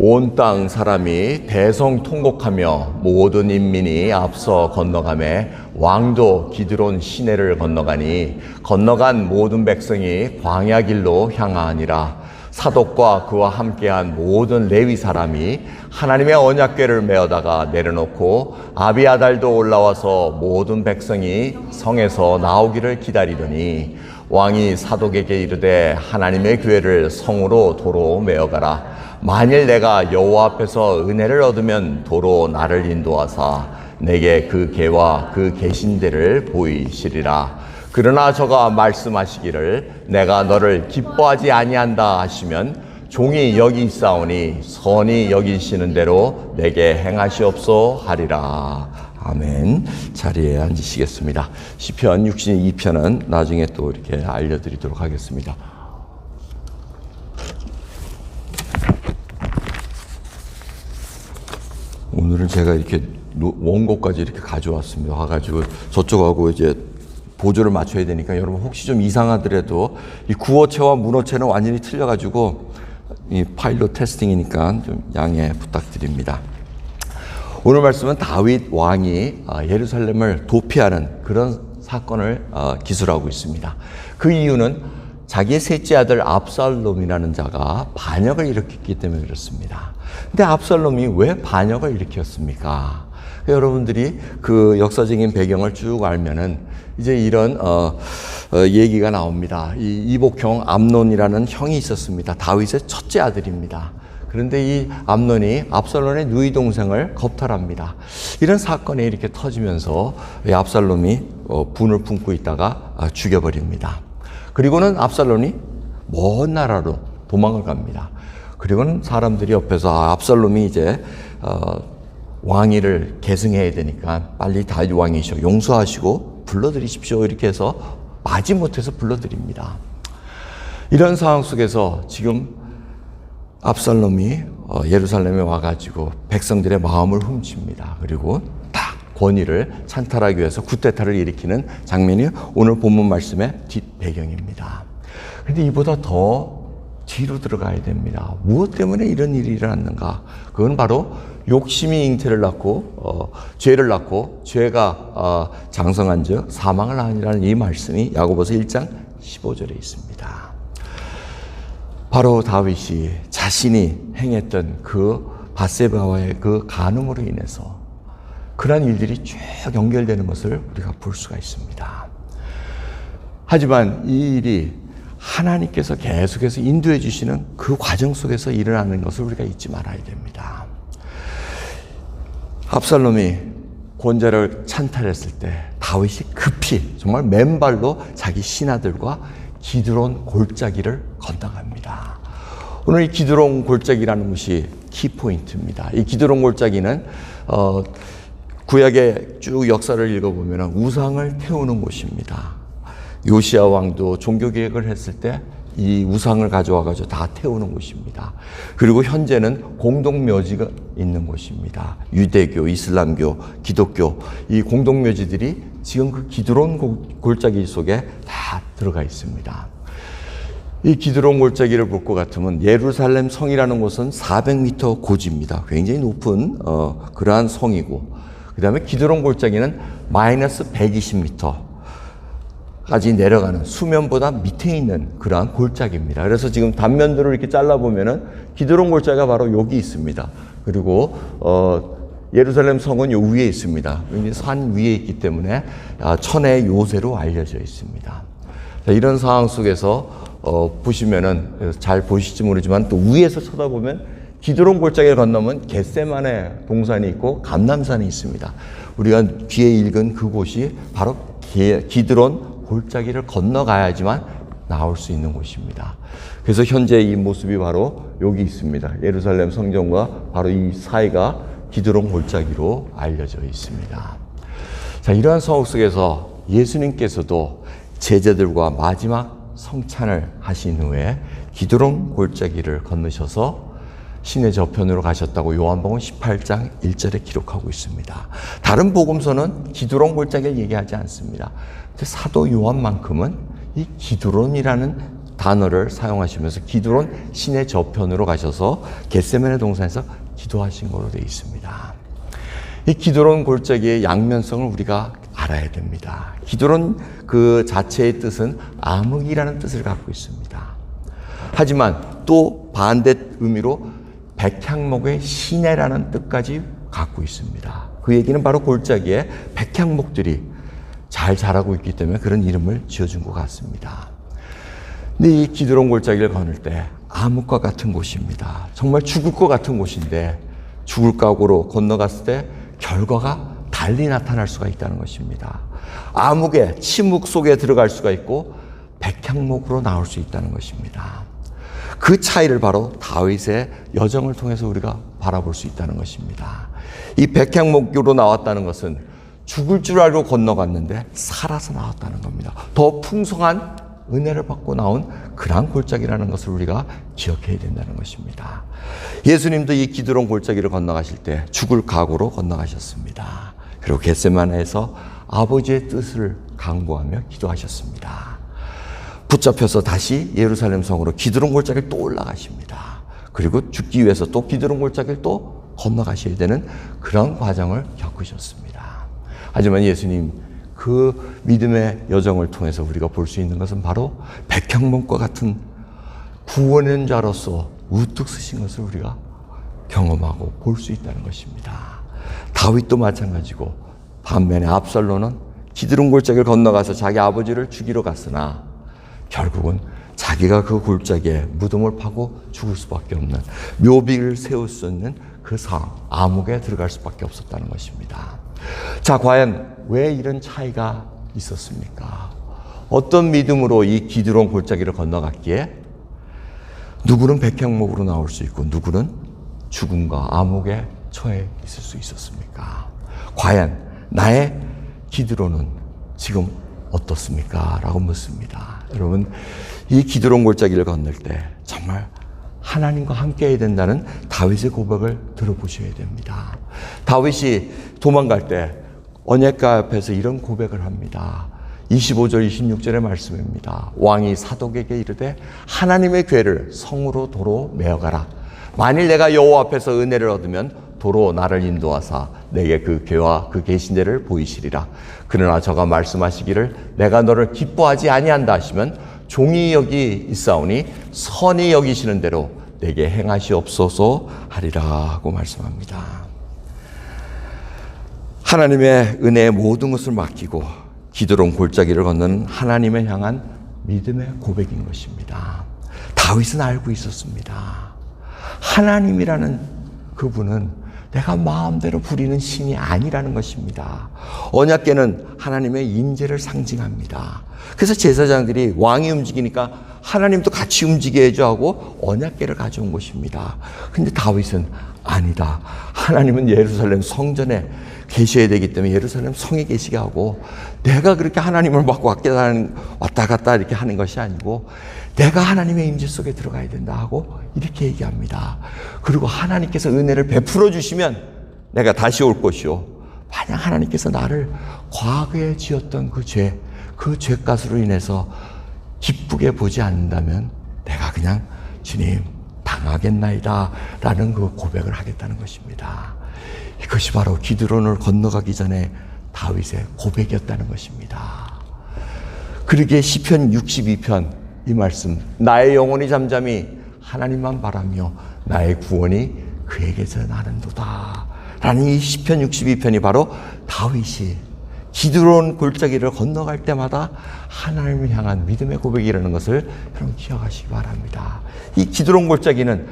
온 땅 사람이 대성통곡하며 모든 인민이 앞서 건너가매 왕도 기드론 시내를 건너가니 건너간 모든 백성이 광야 길로 향하니라. 사독과 그와 함께한 모든 레위 사람이 하나님의 언약궤를 메어다가 내려놓고 아비아달도 올라와서 모든 백성이 성에서 나오기를 기다리더니 왕이 사독에게 이르되 하나님의 궤를 성으로 도로 메어가라. 만일 내가 여호와 앞에서 은혜를 얻으면 도로 나를 인도하사 내게 그 궤와 그 계신대를 보이시리라. 그러나 저가 말씀하시기를 내가 너를 기뻐하지 아니한다 하시면 종이 여기 있사오니 선이 여기시는 대로 내게 행하시옵소 하리라. 아멘. 자리에 앉으시겠습니다. 시편 62편은 나중에 또 이렇게 알려드리도록 하겠습니다. 오늘은 제가 이렇게 원고까지 이렇게 가져왔습니다. 와가지고 저쪽하고 이제 보조를 맞춰야 되니까 여러분 혹시 좀 이상하더라도 이 구어체와 문어체는 완전히 틀려가지고 이 파일럿 테스팅이니까 좀 양해 부탁드립니다. 오늘 말씀은 다윗 왕이 예루살렘을 도피하는 그런 사건을 기술하고 있습니다. 그 이유는 자기의 셋째 아들 압살롬이라는 자가 반역을 일으켰기 때문에 그렇습니다. 근데 압살롬이 왜 반역을 일으켰습니까? 여러분들이 그 역사적인 배경을 쭉 알면은 이제 이런 얘기가 나옵니다. 이 이복형 암논이라는 형이 있었습니다. 다윗의 첫째 아들입니다. 그런데 이 암논이 압살롬의 누이 동생을 겁탈합니다. 이런 사건이 이렇게 터지면서 압살롬이 분을 품고 있다가 죽여버립니다. 그리고는 압살롬이 먼 나라로 도망을 갑니다. 그리고는 사람들이 옆에서 압살롬이 이제 왕위를 계승해야 되니까 빨리 다윗 왕이시오 용서하시고 불러드리십시오 이렇게 해서 마지못해서 불러드립니다. 이런 상황 속에서 지금 압살롬이 예루살렘에 와가지고 백성들의 마음을 훔칩니다. 그리고 딱 권위를 찬탈하기 위해서 쿠데타를 일으키는 장면이 오늘 본문 말씀의 뒷배경입니다. 그런데 이보다 더 뒤로 들어가야 됩니다. 무엇 때문에 이런 일이 일어났는가? 그건 바로 욕심이 잉태를 낳고 죄를 낳고 죄가 장성한 즉 사망을 낳으니라는 이 말씀이 야고보서 1장 15절에 있습니다. 바로 다윗이 자신이 행했던 그 밧세바와의 그 간음으로 인해서 그러한 일들이 쭉 연결되는 것을 우리가 볼 수가 있습니다. 하지만 이 일이 하나님께서 계속해서 인도해 주시는 그 과정 속에서 일어나는 것을 우리가 잊지 말아야 됩니다. 압살롬이 권좌를 찬탈했을 때 다윗이 급히 정말 맨발로 자기 신하들과 기드론 골짜기를 건너갑니다. 오늘 이 기드론 골짜기라는 것이 키포인트입니다. 이 기드론 골짜기는 구약의 쭉 역사를 읽어보면 우상을 태우는 곳입니다. 요시야 왕도 종교 개혁을 했을 때 이 우상을 가져와가지고 다 태우는 곳입니다. 그리고 현재는 공동묘지가 있는 곳입니다. 유대교, 이슬람교, 기독교 이 공동묘지들이 지금 그 기드론 골짜기 속에 다 들어가 있습니다. 이 기드론 골짜기를 볼 것 같으면 예루살렘 성이라는 곳은 400m 고지입니다. 굉장히 높은 그러한 성이고 그 다음에 기드론 골짜기는 마이너스 120m 까지 내려가는 수면보다 밑에 있는 그러한 골짜기입니다. 그래서 지금 단면들을 이렇게 잘라보면은 기드론 골짜기가 바로 여기 있습니다. 그리고 예루살렘 성은 요 위에 있습니다. 산 위에 있기 때문에 천의 요새로 알려져 있습니다. 자, 이런 상황 속에서 보시면은 잘 보실지 모르지만 또 위에서 쳐다보면 기드론 골짜기를 건너면 겟세마네 동산이 있고 감람산이 있습니다. 우리가 뒤에 읽은 그곳이 바로 기드론 골짜기를 건너가야지만 나올 수 있는 곳입니다. 그래서 현재 이 모습이 바로 여기 있습니다. 예루살렘 성전과 바로 이 사이가 기드론 골짜기로 알려져 있습니다. 자, 이러한 상황 속에서 예수님께서도 제자들과 마지막 성찬을 하신 후에 기드론 골짜기를 건너셔서 신의 저편으로 가셨다고 요한복음 18장 1절에 기록하고 있습니다. 다른 복음서는 기드론 골짜기를 얘기하지 않습니다. 사도 요한만큼은 이 기드론이라는 단어를 사용하시면서 기드론 시내 저편으로 가셔서 겟세마네 동산에서 기도하신 걸로 되어 있습니다. 이 기드론 골짜기의 양면성을 우리가 알아야 됩니다. 기드론 그 자체의 뜻은 암흑이라는 뜻을 갖고 있습니다. 하지만 또 반대 의미로 백향목의 시내라는 뜻까지 갖고 있습니다. 그 얘기는 바로 골짜기에 백향목들이 잘 자라고 있기 때문에 그런 이름을 지어준 것 같습니다. 근데 이 기드론 골짜기를 거닐 때 암흑과 같은 곳입니다. 정말 죽을 것 같은 곳인데 죽을 각오로 건너갔을 때 결과가 달리 나타날 수가 있다는 것입니다. 암흑의 침묵 속에 들어갈 수가 있고 백향목으로 나올 수 있다는 것입니다. 그 차이를 바로 다윗의 여정을 통해서 우리가 바라볼 수 있다는 것입니다. 이 백향목으로 나왔다는 것은 죽을 줄 알고 건너갔는데 살아서 나왔다는 겁니다. 더 풍성한 은혜를 받고 나온 그러한 골짜기라는 것을 우리가 기억해야 된다는 것입니다. 예수님도 이 기드론 골짜기를 건너가실 때 죽을 각오로 건너가셨습니다. 그리고 겟세마네에서 아버지의 뜻을 간구하며 기도하셨습니다. 붙잡혀서 다시 예루살렘 성으로 기드론 골짜기를 또 올라가십니다. 그리고 죽기 위해서 또 기드론 골짜기를 또 건너가셔야 되는 그런 과정을 겪으셨습니다. 하지만 예수님 그 믿음의 여정을 통해서 우리가 볼 수 있는 것은 바로 백향목과 같은 구원의 자로서 우뚝 서신 것을 우리가 경험하고 볼 수 있다는 것입니다. 다윗도 마찬가지고 반면에 압살롬은 기드론 골짜기를 건너가서 자기 아버지를 죽이러 갔으나 결국은 자기가 그 골짜기에 무덤을 파고 죽을 수밖에 없는 묘비를 세울 수 있는 그 상황, 암흑에 들어갈 수밖에 없었다는 것입니다. 자, 과연 왜 이런 차이가 있었습니까? 어떤 믿음으로 이 기드론 골짜기를 건너갔기에 누구는 백향목으로 나올 수 있고 누구는 죽음과 암흑에 처해 있을 수 있었습니까? 과연 나의 기드론은 지금 어떻습니까? 라고 묻습니다. 여러분, 이 기드론 골짜기를 건널 때 정말 하나님과 함께 해야 된다는 다윗의 고백을 들어보셔야 됩니다. 다윗이 도망갈 때 언약궤 앞에서 이런 고백을 합니다. 25절 26절의 말씀입니다. 왕이 사독에게 이르되 하나님의 궤를 성으로 도로 메어가라. 만일 내가 여호와 앞에서 은혜를 얻으면 도로 나를 인도하사 내게 그 궤와 그 계신 데를 보이시리라. 그러나 저가 말씀하시기를 내가 너를 기뻐하지 아니한다 하시면 종이 여기 있사오니 선히 여기시는 대로 내게 행하시옵소서 하리라 하고 말씀합니다. 하나님의 은혜의 모든 것을 맡기고 기드론 골짜기를 걷는 하나님을 향한 믿음의 고백인 것입니다. 다윗은 알고 있었습니다. 하나님이라는 그분은 내가 마음대로 부리는 신이 아니라는 것입니다. 언약궤는 하나님의 임재를 상징합니다. 그래서 제사장들이 왕이 움직이니까 하나님도 같이 움직여야죠 하고 언약궤를 가져온 것입니다. 근데 다윗은 아니다. 하나님은 예루살렘 성전에 계셔야 되기 때문에 예루살렘 성에 계시게 하고 내가 그렇게 하나님을 막 왔다 갔다 이렇게 하는 것이 아니고 내가 하나님의 임재 속에 들어가야 된다 하고 이렇게 얘기합니다. 그리고 하나님께서 은혜를 베풀어 주시면 내가 다시 올 것이요. 만약 하나님께서 나를 과거에 지었던 그 죄값으로 인해서 기쁘게 보지 않는다면 내가 그냥 주님 당하겠나이다 라는 그 고백을 하겠다는 것입니다. 이것이 바로 기드론을 건너가기 전에 다윗의 고백이었다는 것입니다. 그러기에 시편 62편 이 말씀, 나의 영혼이 잠잠히 하나님만 바라며 나의 구원이 그에게서 나는도다 라는 이 시편 62편이 바로 다윗이 기드론 골짜기를 건너갈 때마다 하나님을 향한 믿음의 고백이라는 것을 여러분 기억하시기 바랍니다. 이 기드론 골짜기는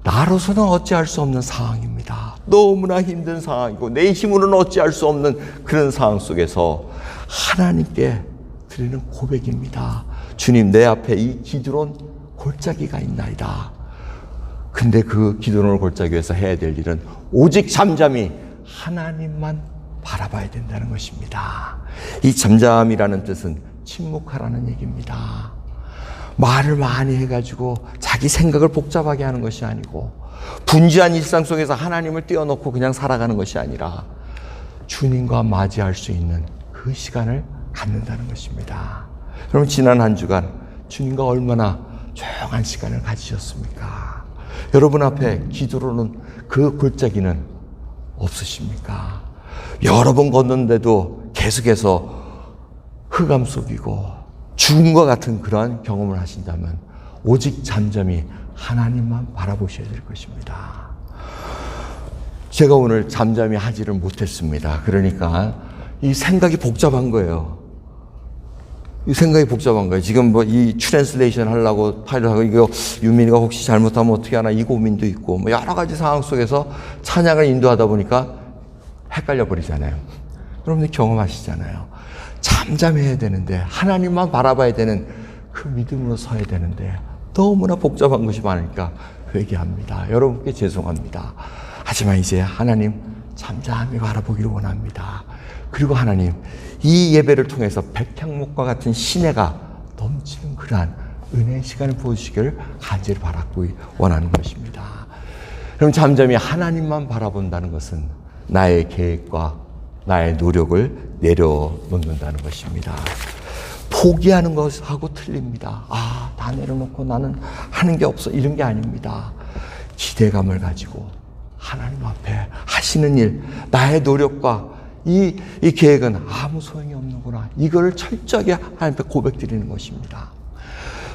나로서는 어찌할 수 없는 상황입니다. 너무나 힘든 상황이고 내 힘으로는 어찌할 수 없는 그런 상황 속에서 하나님께 드리는 고백입니다. 주님, 내 앞에 이 기드론 골짜기가 있나이다. 근데 그 기드론 골짜기에서 해야 될 일은 오직 잠잠히 하나님만 바라봐야 된다는 것입니다. 이 잠잠이라는 뜻은 침묵하라는 얘기입니다. 말을 많이 해가지고 자기 생각을 복잡하게 하는 것이 아니고 분주한 일상 속에서 하나님을 띄워놓고 그냥 살아가는 것이 아니라 주님과 맞이할 수 있는 그 시간을 갖는다는 것입니다. 여러분, 지난 한 주간 주님과 얼마나 조용한 시간을 가지셨습니까? 여러분 앞에 기도로는 그 골짜기는 없으십니까? 여러 번 걷는데도 계속해서 흑암 속이고 죽음과 같은 그러한 경험을 하신다면 오직 잠잠히 하나님만 바라보셔야 될 것입니다. 제가 오늘 잠잠히 하지를 못했습니다. 그러니까 이 생각이 복잡한 거예요. 이 생각이 복잡한 거예요. 지금 뭐 이 트랜슬레이션 하려고 파일하고 이거 유민이가 혹시 잘못하면 어떻게 하나 이 고민도 있고 뭐 여러 가지 상황 속에서 찬양을 인도하다 보니까 헷갈려 버리잖아요. 여러분들 경험하시잖아요. 잠잠해야 되는데 하나님만 바라봐야 되는 그 믿음으로 서야 되는데 너무나 복잡한 것이 많으니까 회개합니다. 여러분께 죄송합니다. 하지만 이제 하나님 잠잠히 바라보기를 원합니다. 그리고 하나님 이 예배를 통해서 백향목과 같은 시내가 넘치는 그러한 은혜의 시간을 보여주시기를 간절히 바라고 원하는 것입니다. 그럼 잠잠히 하나님만 바라본다는 것은 나의 계획과 나의 노력을 내려놓는다는 것입니다. 포기하는 것하고 틀립니다. 다 내려놓고 나는 하는 게 없어 이런 게 아닙니다. 기대감을 가지고 하나님 앞에 하시는 일, 나의 노력과 이 계획은 아무 소용이 없는구나. 이걸 철저하게 하나님께 고백드리는 것입니다.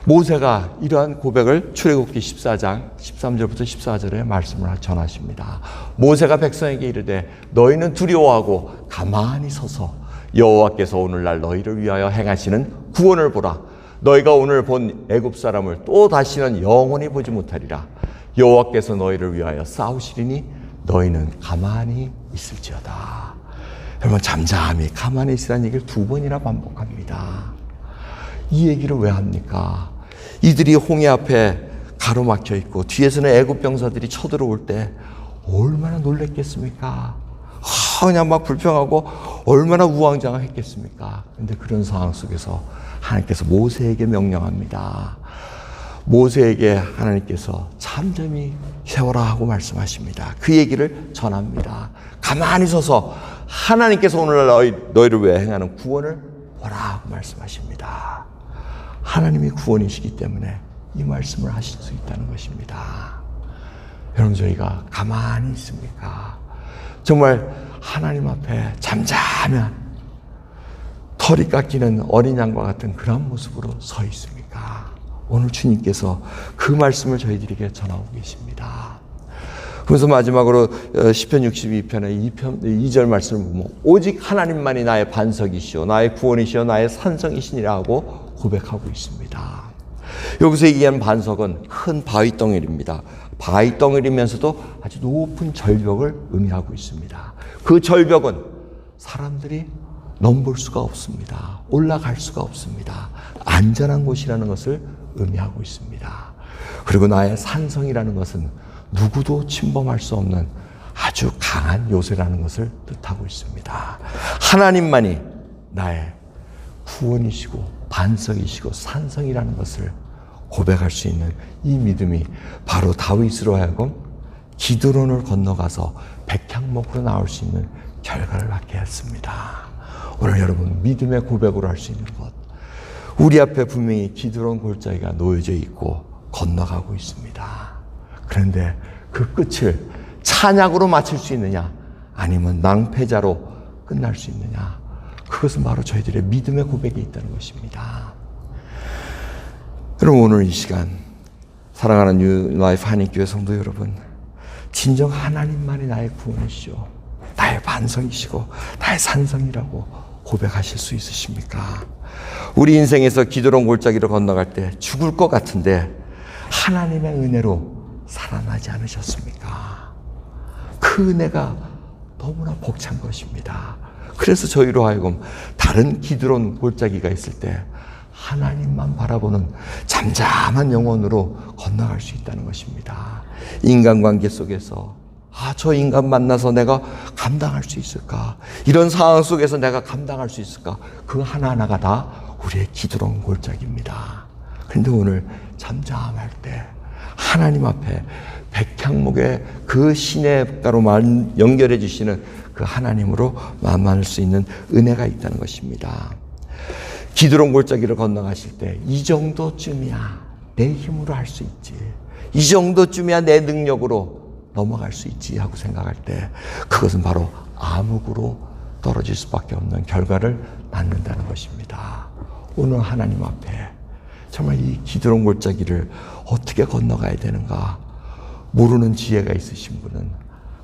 모세가 이러한 고백을 출애굽기 14장 13절부터 14절에 말씀을 전하십니다. 모세가 백성에게 이르되 너희는 두려워하고 가만히 서서 여호와께서 오늘날 너희를 위하여 행하시는 구원을 보라. 너희가 오늘 본 애굽 사람을 또 다시는 영원히 보지 못하리라. 여호와께서 너희를 위하여 싸우시리니 너희는 가만히 있을지어다. 여러분 잠잠히 가만히 있으라는 얘기를 2번이나 반복합니다. 이 얘기를 왜 합니까? 이들이 홍해 앞에 가로막혀 있고 뒤에서는 애굽 병사들이 쳐들어올 때 얼마나 놀랬겠습니까? 그냥 막 불평하고 얼마나 우왕좌왕했겠습니까? 그런데 그런 상황 속에서 하나님께서 모세에게 명령합니다. 모세에게 하나님께서 잠잠히 세워라 하고 말씀하십니다. 그 얘기를 전합니다. 가만히 서서 하나님께서 오늘날 너희를 위해 행하는 구원을 보라 하고 말씀하십니다. 하나님이 구원이시기 때문에 이 말씀을 하실 수 있다는 것입니다. 여러분 저희가 가만히 있습니까? 정말 하나님 앞에 잠잠한 털이 깎이는 어린 양과 같은 그런 모습으로 서 있습니까? 오늘 주님께서 그 말씀을 저희들에게 전하고 계십니다. 그래서 마지막으로 시편 62편의 2절 말씀을 보면 오직 하나님만이 나의 반석이시오 나의 구원이시오 나의 산성이시니라 하고 고백하고 있습니다. 여기서 얘기하는 반석은 큰 바위 덩어리입니다. 바위 덩어리면서도 아주 높은 절벽을 의미하고 있습니다. 그 절벽은 사람들이 넘볼 수가 없습니다. 올라갈 수가 없습니다. 안전한 곳이라는 것을 의미하고 있습니다. 그리고 나의 산성이라는 것은 누구도 침범할 수 없는 아주 강한 요새라는 것을 뜻하고 있습니다. 하나님만이 나의 구원이시고 반석이시고 산성이라는 것을 고백할 수 있는 이 믿음이 바로 다윗으로 하여금 기드론을 건너가서 백향목으로 나올 수 있는 결과를 낳게 했습니다. 오늘 여러분 믿음의 고백으로 할 수 있는 것, 우리 앞에 분명히 기드론 골짜기가 놓여져 있고 건너가고 있습니다. 그런데 그 끝을 찬양으로 마칠 수 있느냐 아니면 낭패자로 끝날 수 있느냐, 그것은 바로 저희들의 믿음의 고백이 있다는 것입니다. 그럼 오늘 이 시간 사랑하는 뉴라이프 한인교회 성도 여러분, 진정 하나님만이 나의 구원이시오 나의 반성이시고 나의 산성이라고 고백하실 수 있으십니까? 우리 인생에서 기드론 골짜기를 건너갈 때 죽을 것 같은데 하나님의 은혜로 살아나지 않으셨습니까? 그 은혜가 너무나 벅찬 것입니다. 그래서 저희로 하여금 다른 기드론 골짜기가 있을 때 하나님만 바라보는 잠잠한 영혼으로 건너갈 수 있다는 것입니다. 인간관계 속에서 저 인간 만나서 내가 감당할 수 있을까? 이런 상황 속에서 내가 감당할 수 있을까? 그 하나하나가 다 우리의 기드론 골짜기입니다. 그런데 오늘 잠잠할 때 하나님 앞에 백향목의 그 시냇가로만 연결해 주시는 그 하나님으로 만날 수 있는 은혜가 있다는 것입니다. 기드론 골짜기를 건너가실 때 이 정도쯤이야 내 힘으로 할 수 있지, 이 정도쯤이야 내 능력으로 넘어갈 수 있지 하고 생각할 때 그것은 바로 암흑으로 떨어질 수밖에 없는 결과를 낳는다는 것입니다. 오늘 하나님 앞에 정말 이 기드론 골짜기를 어떻게 건너가야 되는가 모르는 지혜가 있으신 분은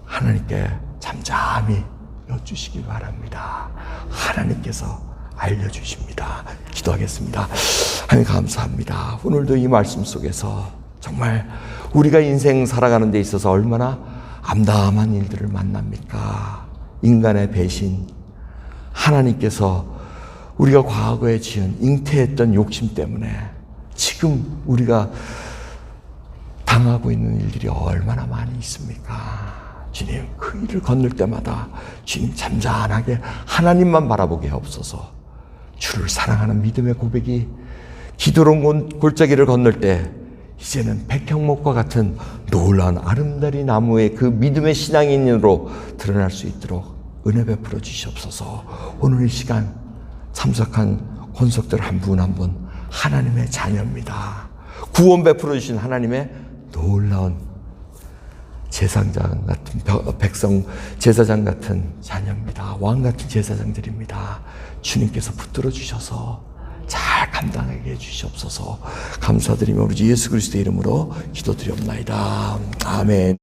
하나님께 잠잠히 여쭈시기 바랍니다. 하나님께서 알려주십니다. 기도하겠습니다. 하나님 감사합니다. 오늘도 이 말씀 속에서 정말 우리가 인생 살아가는 데 있어서 얼마나 암담한 일들을 만납니까? 인간의 배신, 하나님께서 우리가 과거에 지은 잉태했던 욕심 때문에 지금 우리가 당하고 있는 일들이 얼마나 많이 있습니까? 주님, 그 일을 건널 때마다 주님 잠잠하게 하나님만 바라보게 하옵소서. 주를 사랑하는 믿음의 고백이 기드론 골짜기를 건널 때 이제는 백향목과 같은 놀라운 아름다리 나무의 그 믿음의 신앙인으로 드러날 수 있도록 은혜 베풀어 주시옵소서. 오늘 이 시간 참석한 권속들 한 분 한 분 하나님의 자녀입니다. 구원 베풀어 주신 하나님의 놀라운 제사장 같은 백성, 제사장 같은 자녀입니다. 왕 같은 제사장들입니다. 주님께서 붙들어 주셔서 잘 감당하게 해주시옵소서. 감사드리며 우리 예수 그리스도의 이름으로 기도드리옵나이다. 아멘.